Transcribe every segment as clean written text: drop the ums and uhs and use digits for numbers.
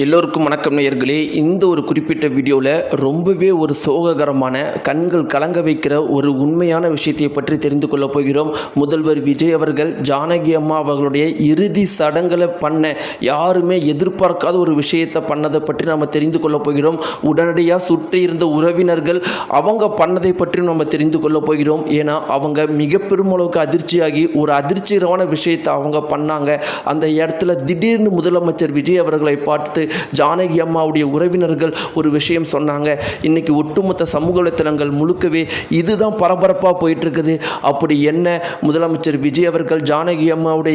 எல்லோருக்கும் வணக்கம் நேயர்களே. இந்த ஒரு குறிப்பிட்ட வீடியோவில் ரொம்பவே ஒரு சோககரமான கண்கள் கலங்க வைக்கிற ஒரு உண்மையான விஷயத்தை பற்றி தெரிந்து கொள்ளப் போகிறோம். முதல்வர் விஜய் அவர்கள் ஜானகி அம்மா அவர்களுடைய இறுதி சடங்குகளை பண்ண யாருமே எதிர்பார்க்காத ஒரு விஷயத்தை பண்ணதை பற்றி நம்ம தெரிந்து கொள்ளப் போகிறோம். உடனடியாக சுற்றி இருந்த உறவினர்கள் அவங்க பண்ணதை பற்றி நம்ம தெரிந்து கொள்ளப் போகிறோம். ஏன்னா அவங்க மிக பெருமளவுக்கு அதிர்ச்சியாகி ஒரு அதிர்ச்சிகரமான விஷயத்தை அவங்க பண்ணாங்க. அந்த இடத்துல திடீர்னு முதலமைச்சர் விஜய் அவர்களை பார்த்து ஜானகி அம்மாவுடைய உறவினர்கள் ஒரு விஷயம் சொன்னாங்க. இன்னைக்கு ஒட்டுமொத்த சமூக வலைத்தளங்கள் முழுக்கவே இதுதான் பரபரப்பாக போயிட்டு இருக்குது. அப்படி என்ன முதலமைச்சர் விஜய் அவர்கள் ஜானகி அம்மாவுடைய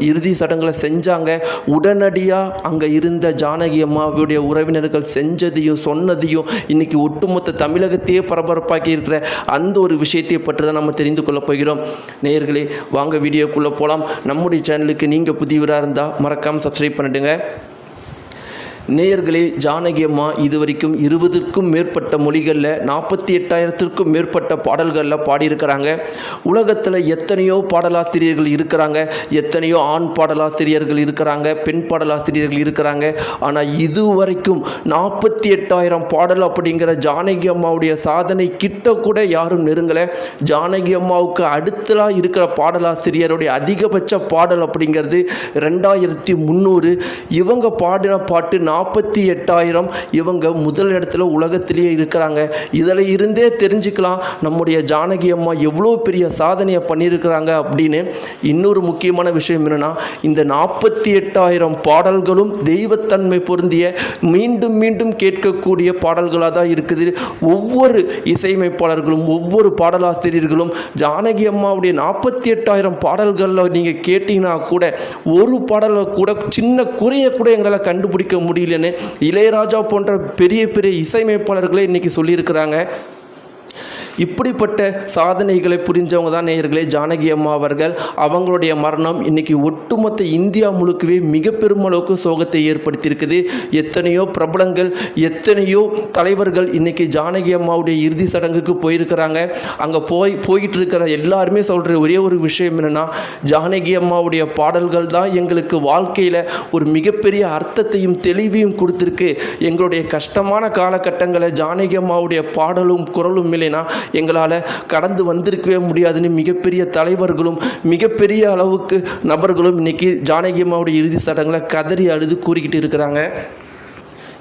இறுதி சடங்குகளை செஞ்சாங்க. உடனடியாக அங்கே இருந்த ஜானகி அம்மாவுடைய உறவினர்கள் செஞ்சதையும் சொன்னதையும் இன்னைக்கு ஒட்டுமொத்த தமிழகத்தையே பரபரப்பாக்கி இருக்கிற அந்த ஒரு விஷயத்தை பற்றி தான் நம்ம தெரிந்து கொள்ள போகிறோம். நேயர்களே, வாங்க வீடியோக்குள்ளே போகலாம். நம்முடைய சேனலுக்கு நீங்கள் புதியவராக இருந்தால் மறக்காமல் சப்ஸ்கிரைப் பண்ணிடுங்க. நேயர்களே, ஜானகி அம்மா இதுவரைக்கும் 20க்கும் மேற்பட்ட மொழிகளில் 48,000த்திற்கும் மேற்பட்ட பாடல்களில் பாடியிருக்கிறாங்க. உலகத்தில் எத்தனையோ பாடலாசிரியர்கள் இருக்கிறாங்க, எத்தனையோ ஆண் பாடலாசிரியர்கள் இருக்கிறாங்க, பெண் பாடலாசிரியர்கள் இருக்கிறாங்க. ஆனால் இதுவரைக்கும் 48,000 பாடல் அப்படிங்கிற ஜானகி அம்மாவுடைய சாதனை கிட்ட கூட யாரும் நெருங்கலை. ஜானகி அம்மாவுக்கு அடுத்தலாக இருக்கிற பாடலாசிரியருடைய அதிகபட்ச பாடல் அப்படிங்கிறது 2300. இவங்க பாடின பாட்டு 48,000. இவங்க முதல் இடத்துல உலகத்திலேயே இருக்கிறாங்க. இதில் இருந்தே தெரிஞ்சுக்கலாம் நம்முடைய ஜானகி அம்மா எவ்வளோ பெரிய சாதனையை பண்ணியிருக்கிறாங்க அப்படின்னு. இன்னொரு முக்கியமான விஷயம் என்னென்னா, இந்த 48,000 பாடல்களும் தெய்வத்தன்மை பொருந்திய மீண்டும் மீண்டும் கேட்கக்கூடிய பாடல்களாக தான் இருக்குது. ஒவ்வொரு இசையமைப்பாளர்களும் ஒவ்வொரு பாடலாசிரியர்களும் ஜானகி அம்மாவுடைய 48,000 பாடல்களில் நீங்கள் கேட்டீங்கன்னா கூட ஒரு பாடலை கூட சின்ன குறைய கூட எங்களால் கண்டுபிடிக்க முடியலன்னு இளையராஜா போன்ற பெரிய பெரிய இசையமைப்பாளர்களே இன்னைக்கு சொல்லியிருக்கிறாங்க. இப்படிப்பட்ட சாதனைகளை புரிஞ்சவங்க தான் நேயர்களே ஜானகி அம்மா அவர்கள். அவங்களுடைய மரணம் இன்னைக்கு ஒட்டுமொத்த இந்தியா முழுக்கவே மிக பெருமளவுக்கு சோகத்தை ஏற்படுத்தியிருக்குது. எத்தனையோ பிரபலங்கள், எத்தனையோ தலைவர்கள் இன்னைக்கு ஜானகி அம்மாவுடைய இறுதி சடங்குக்கு போயிருக்கிறாங்க. அங்கே போயிட்டு இருக்கிற எல்லாருமே சொல்கிற ஒரே ஒரு விஷயம் என்னென்னா, ஜானகி அம்மாவுடைய பாடல்கள் தான் எங்களுக்கு வாழ்க்கையில் ஒரு மிகப்பெரிய அர்த்தத்தையும் தெளிவையும் கொடுத்துருக்கு. எங்களுடைய கஷ்டமான காலகட்டங்களை ஜானகி அம்மாவுடைய பாடலும் குரலும் இல்லைனா எங்களால் கடந்து வந்திருக்கவே முடியாதுன்னு மிகப்பெரிய தலைவர்களும் மிகப்பெரிய அளவுக்கு நபர்களும் இன்றைக்கி ஜானகி அம்மாவுடைய இறுதி சடங்குகளை கதறி அழுது கூறிக்கிட்டு இருக்கிறாங்க.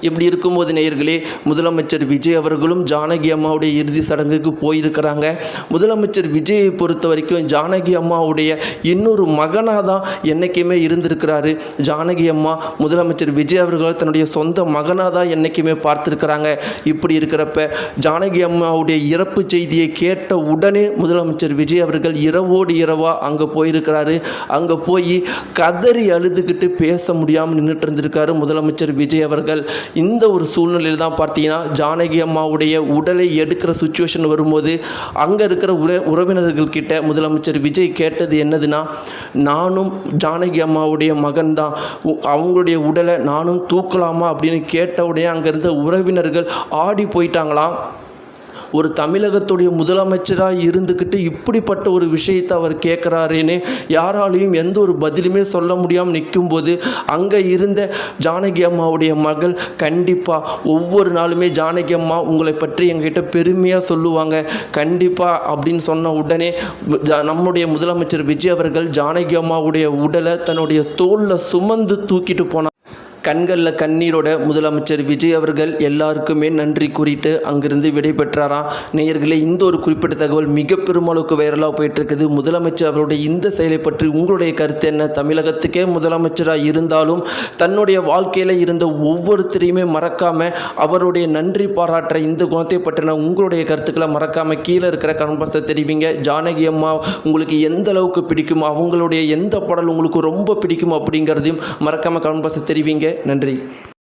இப்படி இருக்கும்போது நேயர்களே, முதலமைச்சர் விஜய் அவர்களும் ஜானகி அம்மாவுடைய இறுதி சடங்குக்கு போயிருக்கிறாங்க. முதலமைச்சர் விஜயை பொறுத்த வரைக்கும் ஜானகி அம்மாவுடைய இன்னொரு மகனாக தான் என்றைக்குமே இருந்திருக்கிறாரு. ஜானகி அம்மா முதலமைச்சர் விஜய் அவர்கள் தன்னுடைய சொந்த மகனாக தான் என்றைக்குமே பார்த்துருக்கிறாங்க. இப்படி இருக்கிறப்ப ஜானகி அம்மாவுடைய இறப்பு செய்தியை கேட்ட உடனே முதலமைச்சர் விஜய் அவர்கள் இரவோடு இரவாக அங்கே போயிருக்கிறாரு. அங்கே போய் கதறி அழுதுகிட்டு பேச முடியாமல் நின்றுட்டு இருந்திருக்காரு முதலமைச்சர் விஜய் அவர்கள். இந்த ஒரு சூழ்நிலையில் தான் பார்த்தீங்கன்னா ஜானகி அம்மாவுடைய உடலை எடுக்கிற சுச்சுவேஷன் வரும்போது அங்கே இருக்கிற உறவினர்கள் கிட்ட முதலமைச்சர் விஜய் கேட்டது என்னதுன்னா, நானும் ஜானகி அம்மாவுடைய மகன் தான், அவங்களுடைய உடலை நானும் தூக்கலாமா அப்படின்னு கேட்ட உடனே அங்கே இருந்த உறவினர்கள் ஆடி போயிட்டாங்களாம். ஒரு தமிழகத்துடைய முதலமைச்சராக இருந்துக்கிட்டு இப்படிப்பட்ட ஒரு விஷயத்தை அவர் கேட்குறாருன்னு யாராலையும் எந்த ஒரு பதிலுமே சொல்ல முடியாமல் நிற்கும்போது அங்கே இருந்த ஜானகி அம்மாவுடைய மகள் கண்டிப்பாக ஒவ்வொரு நாளுமே ஜானகி அம்மா உங்களை பற்றி எங்ககிட்ட பெருமையாக சொல்லுவாங்க கண்டிப்பாக அப்படின்னு சொன்ன உடனே நம்முடைய முதலமைச்சர் விஜய் அவர்கள் ஜானகி அம்மாவுடைய உடலை தன்னுடைய தோளில் சுமந்து தூக்கிட்டு போனார். கண்களில் கண்ணீரோட முதலமைச்சர் விஜய் அவர்கள் எல்லாருக்குமே நன்றி கூறிட்டு அங்கிருந்து விடை பெற்றாராம். நேயர்களே, இந்த ஒரு குறிப்பிட்ட தகவல் மிக பெருமளவுக்கு வைரலாக போயிட்டுருக்குது. முதலமைச்சர் அவருடைய இந்த செயலை பற்றி உங்களுடைய கருத்து என்ன? தமிழகத்துக்கே முதலமைச்சராக இருந்தாலும் தன்னுடைய வாழ்க்கையில் இருந்த ஒவ்வொருத்தரையுமே மறக்காமல் அவருடைய நன்றி பாராட்டுற இந்த குணத்தை பற்றின உங்களுடைய கருத்துக்களை மறக்காமல் கீழே இருக்கிற கமெண்ட் பாக்ஸில் தெரிவிங்க. ஜானகி அம்மா உங்களுக்கு எந்த அளவுக்கு பிடிக்கும், அவங்களுடைய எந்த பாடல் உங்களுக்கு ரொம்ப பிடிக்கும் அப்படிங்கிறதையும் மறக்காமல் கமெண்ட் பாக்ஸில் தெரிவிங்க. நன்றி.